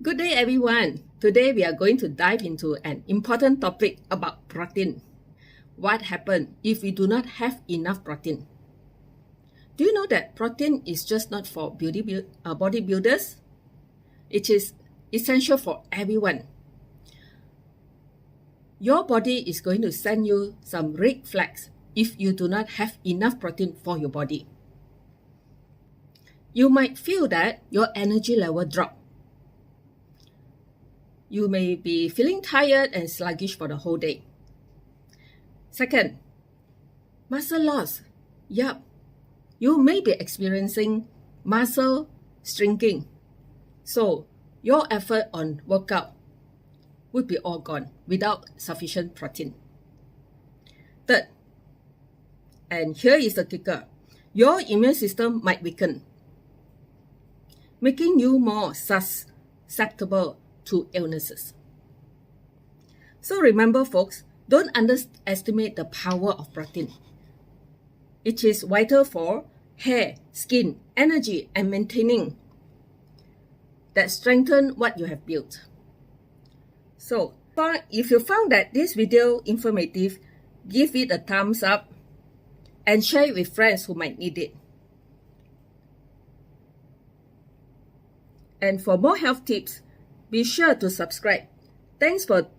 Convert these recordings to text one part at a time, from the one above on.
Good day, everyone. Today we are going to dive into an important topic about protein. What happens if we do not have enough protein? Do you know that protein is just not for bodybuilders? It is essential for everyone. Your body is going to send you some red flags if you do not have enough protein for your body. You might feel that your energy level drops. You may be feeling tired and sluggish for the whole day. Second, muscle loss. Yup, you may be experiencing muscle shrinking. So, your effort on workout would be all gone without sufficient protein. Third, and here is the kicker, your immune system might weaken, making you more susceptible to illnesses. So remember, folks, don't underestimate the power of protein. It is vital for hair, skin, energy, and maintaining that strengthen what you have built. So, if you found that this video informative, give it a thumbs up and share it with friends who might need it. And for more health tips, be sure to subscribe. Thanks for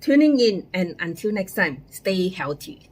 tuning in, and until next time, stay healthy.